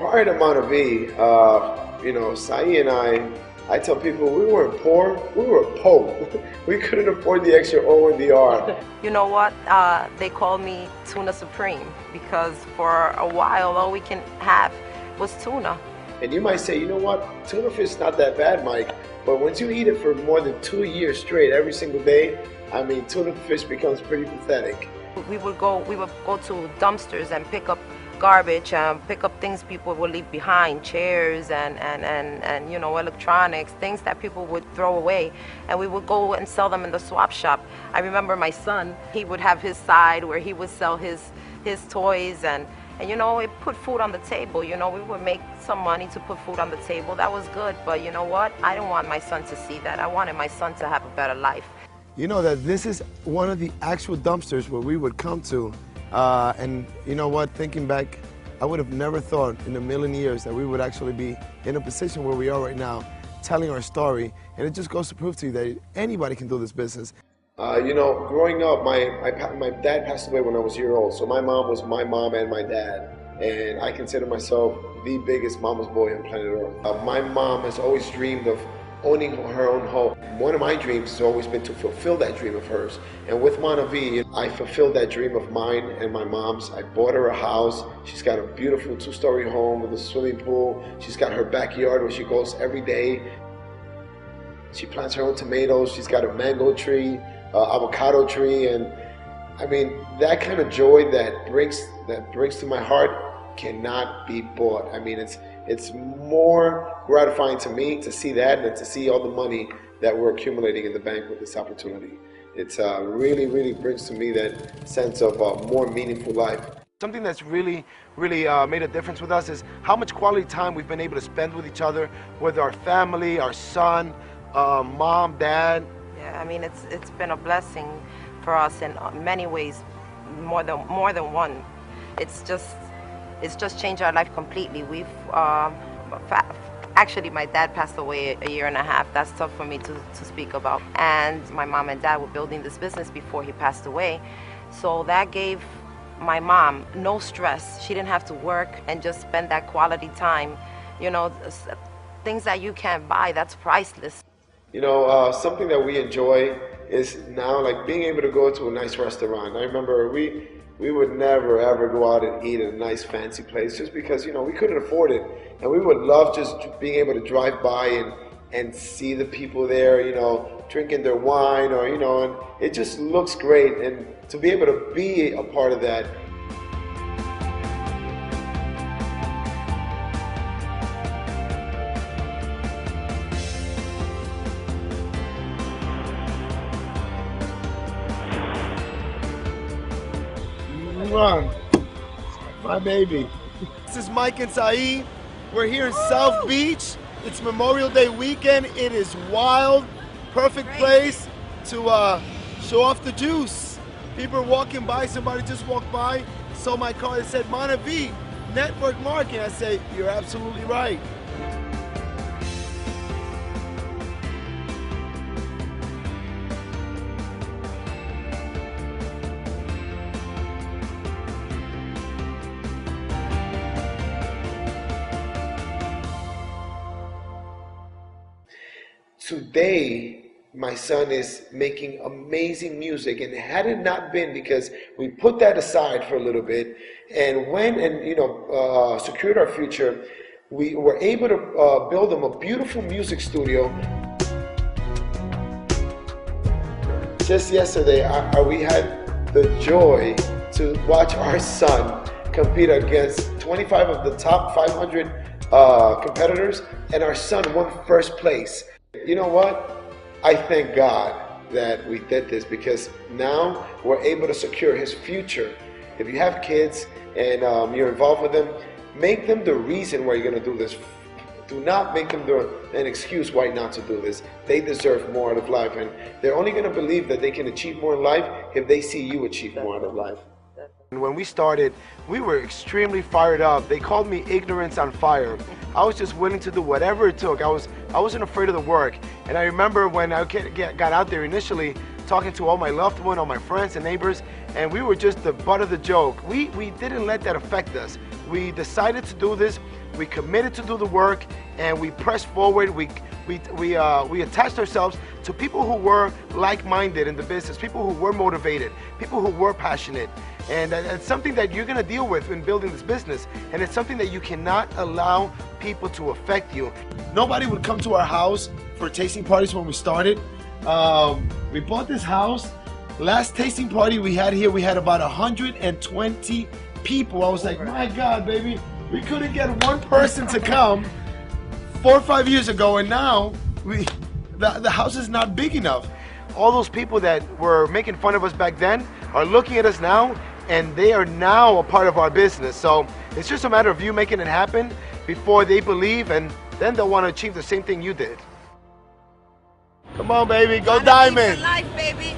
prior to Montevideo, you know, Sahi and I tell people we weren't poor, we were poor. We couldn't afford the extra O and the R. You know what? They called me Tuna Supreme because for a while all we can have was tuna. And you might say, you know what, tuna fish is not that bad, Mike, but once you eat it for more than 2 years straight, every single day, I mean, tuna fish becomes pretty pathetic. We would go to dumpsters and pick up garbage, pick up things people would leave behind, chairs and you know, electronics, things that people would throw away, and we would go and sell them in the swap shop. I remember my son, he would have his side where he would sell his toys, and you know, it put food on the table. You know, we would make some money to put food on the table. That was good, but you know what? I didn't want my son to see that. I wanted my son to have a better life. You know that this is one of the actual dumpsters where we would come to. And you know what, thinking back, I would have never thought in a million years that we would actually be in a position where we are right now, telling our story. And it just goes to prove to you that anybody can do this business. You know, growing up, my dad passed away when I was a year old, so my mom was my mom and my dad. And I consider myself the biggest mama's boy on planet Earth. My mom has always dreamed of owning her own home. One of my dreams has always been to fulfill that dream of hers. And with Montevideo, I fulfilled that dream of mine and my mom's. I bought her a house. She's got a beautiful 2-story home with a swimming pool. She's got her backyard where she goes every day. She plants her own tomatoes. She's got a mango tree, avocado tree, and I mean, that kind of joy that brings to my heart cannot be bought. I mean, it's more gratifying to me to see that than to see all the money that we're accumulating in the bank with this opportunity. It's really brings to me that sense of more meaningful life. Something that's really made a difference with us is how much quality time we've been able to spend with each other, with our family, our son, mom, dad. Yeah, I mean, it's been a blessing for us in many ways, more than one. It's just changed our life completely. We've actually, my dad passed away a year and a half. That's tough for me to speak about. And my mom and dad were building this business before he passed away, so that gave my mom no stress. She didn't have to work and just spend that quality time. You know, things that you can't buy. That's priceless. You know, something that we enjoy is now like being able to go to a nice restaurant. I remember we would never ever go out and eat at a nice fancy place just because, you know, we couldn't afford it. And we would love just being able to drive by and see the people there, you know, drinking their wine, or, you know, and it just looks great. And to be able to be a part of that. My baby. This is Mike and Sahi. We're here in South Beach. It's Memorial Day weekend. It is wild. Perfect place to show off the juice. People are walking by. Somebody just walked by, saw my car and said, Montevideo, network marketing. I say, you're absolutely right. Today, my son is making amazing music, and had it not been because we put that aside for a little bit and went and, you know, secured our future, we were able to build him a beautiful music studio. Just yesterday, we had the joy to watch our son compete against 25 of the top 500 competitors, and our son won first place. You know what? I thank God that we did this, because now we're able to secure his future. If you have kids and you're involved with them, make them the reason why you're going to do this. Do not make them an excuse why not to do this. They deserve more out of life, and they're only going to believe that they can achieve more in life if they see you achieve more out of life. When we started, we were extremely fired up. They called me ignorance on fire. I was just willing to do whatever it took. I wasn't afraid of the work. And I remember when I got out there initially talking to all my loved ones, all my friends and neighbors, and we were just the butt of the joke. We didn't let that affect us. We decided to do this, we committed to do the work, and we pressed forward. We attached ourselves to people who were like-minded in the business, people who were motivated, people who were passionate. And it's something that you're gonna deal with in building this business. And it's something that you cannot allow people to affect you. Nobody would come to our house for tasting parties when we started. We bought this house. Last tasting party we had here, we had about 120 people. I was like, my God, baby, we couldn't get one person to come 4 or 5 years ago, and now the house is not big enough. All those people that were making fun of us back then are looking at us now, and they are now a part of our business. So it's just a matter of you making it happen before they believe, and then they'll want to achieve the same thing you did. Come on, baby, go Diamond. Life, baby.